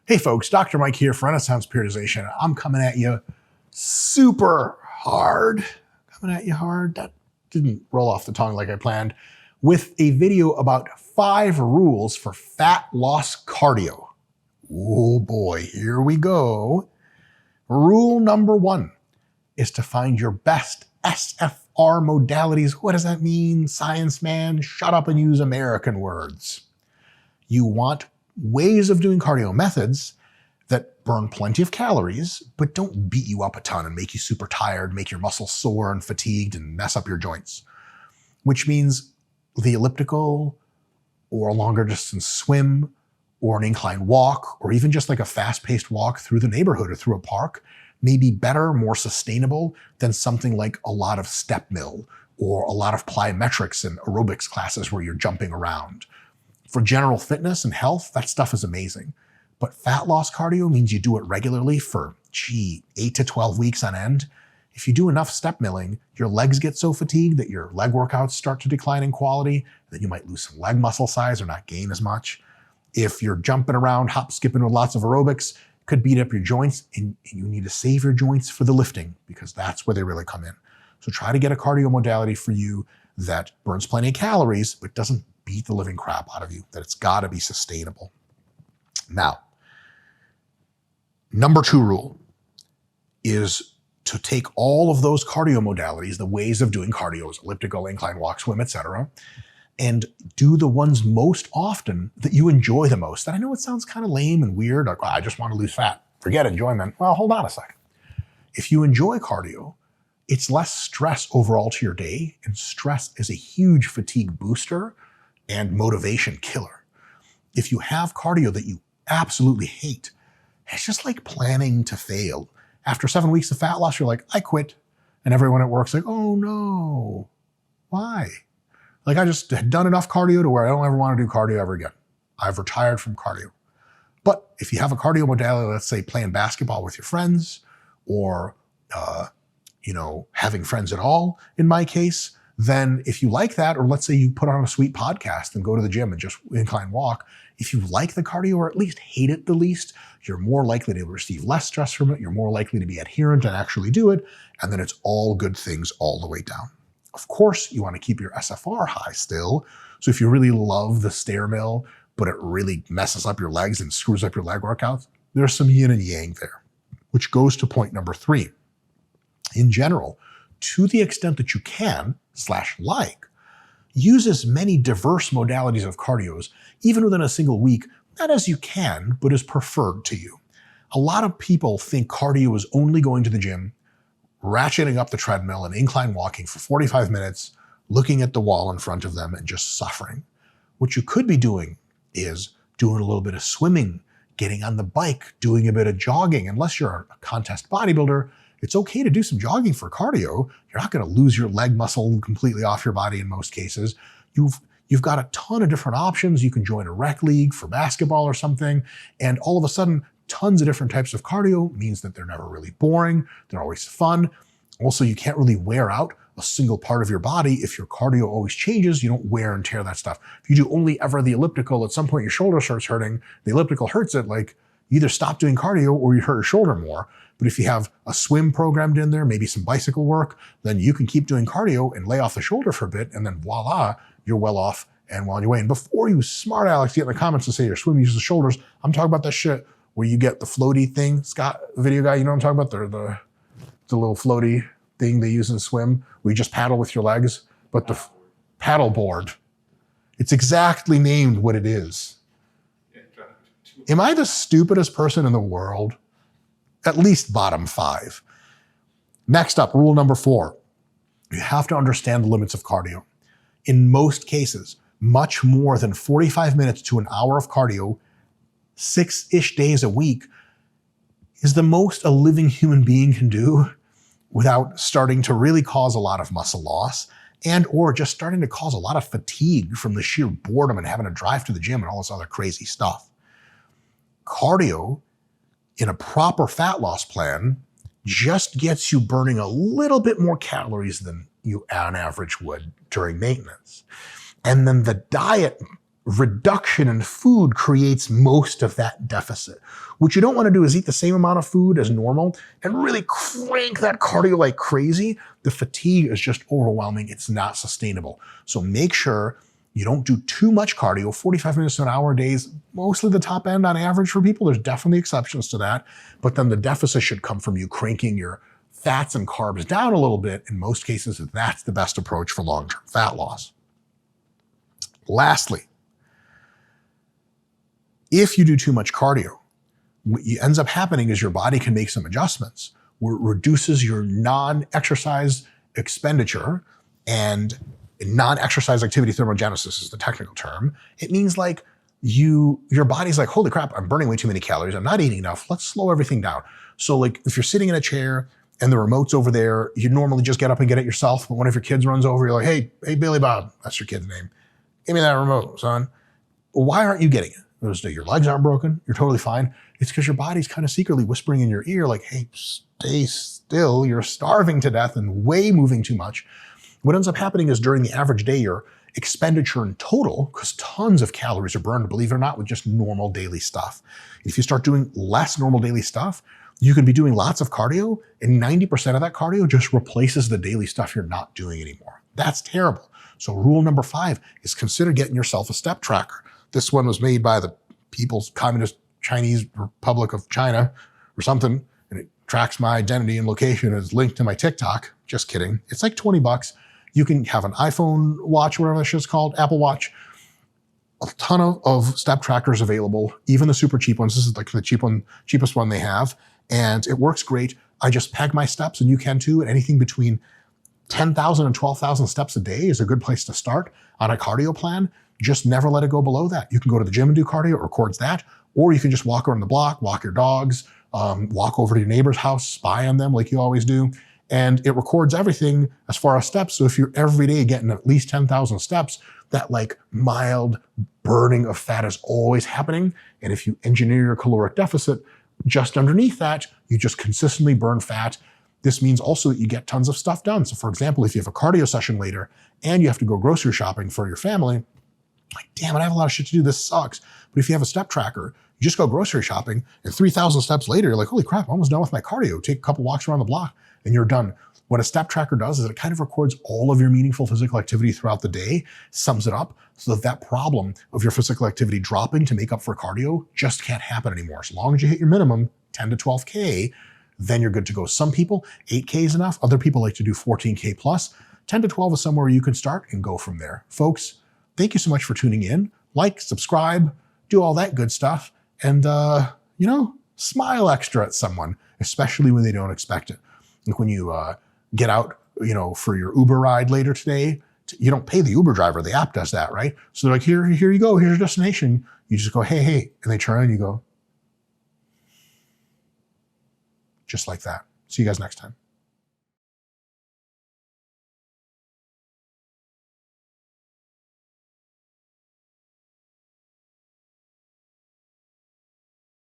Hey folks, Dr. Mike here for Renaissance Periodization. I'm coming at you super hard. That didn't roll off the tongue like I planned. With a video about 5 rules for fat loss cardio. Oh boy, here we go. Rule number 1 is to find your best SFR modalities. What does that mean? Science man, shut up and use American words. You want ways of doing cardio methods that burn plenty of calories, but don't beat you up a ton and make you super tired, make your muscles sore and fatigued and mess up your joints. Which means the elliptical or a longer distance swim or an incline walk, or even just like a fast-paced walk through the neighborhood or through a park may be better, more sustainable than something like a lot of step mill or a lot of plyometrics and aerobics classes where you're jumping around. For general fitness and health, that stuff is amazing. But fat loss cardio means you do it regularly for, 8 to 12 weeks on end. If you do enough step milling, your legs get so fatigued that your leg workouts start to decline in quality, that you might lose some leg muscle size or not gain as much. If you're jumping around, hop skipping with lots of aerobics, it could beat up your joints, and you need to save your joints for the lifting because that's where they really come in. So try to get a cardio modality for you that burns plenty of calories, but doesn't beat the living crap out of you, that it's got to be sustainable. Now, number 2 rule is to take all of those cardio modalities, the ways of doing cardio, elliptical, incline walk, swim, etc., and do the ones most often that you enjoy the most. And I know it sounds kind of lame and weird, like, I just want to lose fat. Forget enjoyment. Well, hold on a second. If you enjoy cardio, it's less stress overall to your day, and stress is a huge fatigue booster and motivation killer. If you have cardio that you absolutely hate, it's just like planning to fail. After 7 weeks of fat loss, you're like, I quit. And everyone at work's like, oh no, why? Like, I just had done enough cardio to where I don't ever want to do cardio ever again. I've retired from cardio. But if you have a cardio modality, let's say playing basketball with your friends, or having friends at all, in my case, then if you like that, or let's say you put on a sweet podcast and go to the gym and just incline walk, if you like the cardio or at least hate it the least, you're more likely to receive less stress from it. You're more likely to be adherent and actually do it. And then it's all good things all the way down. Of course, you want to keep your SFR high still. So if you really love the stair mill, but it really messes up your legs and screws up your leg workouts, there's some yin and yang there, which goes to point number 3. In general, to the extent that you can / use as many diverse modalities of cardios, even within a single week, not as you can, but as preferred to you. A lot of people think cardio is only going to the gym, ratcheting up the treadmill and incline walking for 45 minutes, looking at the wall in front of them and just suffering. What you could be doing is doing a little bit of swimming, getting on the bike, doing a bit of jogging. Unless you're a contest bodybuilder, it's okay to do some jogging for cardio. You're not going to lose your leg muscle completely off your body in most cases. You've got a ton of different options. You can join a rec league for basketball or something, and all of a sudden, tons of different types of cardio means that they're never really boring. They're always fun. Also, you can't really wear out a single part of your body. If your cardio always changes, you don't wear and tear that stuff. If you do only ever the elliptical, at some point your shoulder starts hurting. The elliptical hurts it, like you either stop doing cardio or you hurt your shoulder more. But if you have a swim programmed in there, maybe some bicycle work, then you can keep doing cardio and lay off the shoulder for a bit, and then voila, you're well off and well on your way. And before you smart Alex get in the comments and say your swim uses the shoulders, I'm talking about that shit where you get the floaty thing. Scott, video guy, you know what I'm talking about? The little floaty thing they use in swim where you just paddle with your legs, but the paddle board. It's exactly named what it is. Am I the stupidest person in the world? At least bottom 5. Next up, rule number 4. You have to understand the limits of cardio. In most cases, much more than 45 minutes to an hour of cardio, 6-ish days a week, is the most a living human being can do without starting to really cause a lot of muscle loss and or just starting to cause a lot of fatigue from the sheer boredom and having to drive to the gym and all this other crazy stuff. Cardio in a proper fat loss plan just gets you burning a little bit more calories than you on average would during maintenance. And then the diet reduction in food creates most of that deficit. What you don't want to do is eat the same amount of food as normal and really crank that cardio like crazy. The fatigue is just overwhelming. It's not sustainable. So make sure you don't do too much cardio. 45 minutes to an hour a day is mostly the top end on average for people. There's definitely exceptions to that. But then the deficit should come from you cranking your fats and carbs down a little bit. In most cases, that's the best approach for long-term fat loss. Lastly, if you do too much cardio, what ends up happening is your body can make some adjustments where it reduces your non-exercise expenditure, and non-exercise activity thermogenesis is the technical term. It means like your body's like, holy crap, I'm burning way too many calories. I'm not eating enough. Let's slow everything down. So like if you're sitting in a chair and the remote's over there, you normally just get up and get it yourself. But one of your kids runs over, you're like, hey, Billy Bob, that's your kid's name. Give me that remote, son. Why aren't you getting it? Your legs aren't broken. You're totally fine. It's because your body's kind of secretly whispering in your ear like, hey, stay still. You're starving to death and way moving too much. What ends up happening is during the average day, your expenditure in total, because tons of calories are burned, believe it or not, with just normal daily stuff. If you start doing less normal daily stuff, you can be doing lots of cardio, and 90% of that cardio just replaces the daily stuff you're not doing anymore. That's terrible. So rule number 5 is consider getting yourself a step tracker. This one was made by the People's Communist Chinese Republic of China or something, and it tracks my identity and location as linked to my TikTok. Just kidding. It's like $20. You can have an iPhone watch, whatever that shit's called, Apple Watch. A ton of step trackers available, even the super cheap ones. This is like the cheapest one they have, and it works great. I just peg my steps, and you can too, and anything between 10,000 and 12,000 steps a day is a good place to start on a cardio plan. Just never let it go below that. You can go to the gym and do cardio, it records that, or you can just walk around the block, walk your dogs, walk over to your neighbor's house, spy on them like you always do, and it records everything as far as steps. So if you're every day getting at least 10,000 steps, that like mild burning of fat is always happening. And if you engineer your caloric deficit just underneath that, you just consistently burn fat. This means also that you get tons of stuff done. So for example, if you have a cardio session later and you have to go grocery shopping for your family, like, damn it, I have a lot of shit to do. This sucks. But if you have a step tracker, you just go grocery shopping, and 3,000 steps later, you're like, holy crap, I'm almost done with my cardio. Take a couple walks around the block and you're done. What a step tracker does is it kind of records all of your meaningful physical activity throughout the day, sums it up so that problem of your physical activity dropping to make up for cardio just can't happen anymore. As long as you hit your minimum, 10 to 12K, then you're good to go. Some people, 8K is enough. Other people like to do 14K plus. 10 to 12 is somewhere you can start and go from there. Folks, thank you so much for tuning in. Like, subscribe, do all that good stuff. And, smile extra at someone, especially when they don't expect it. Like when you get out, for your Uber ride later today, you don't pay the Uber driver. The app does that, right? So they're like, here you go. Here's your destination. You just go, hey. And they turn around and you go, just like that. See you guys next time.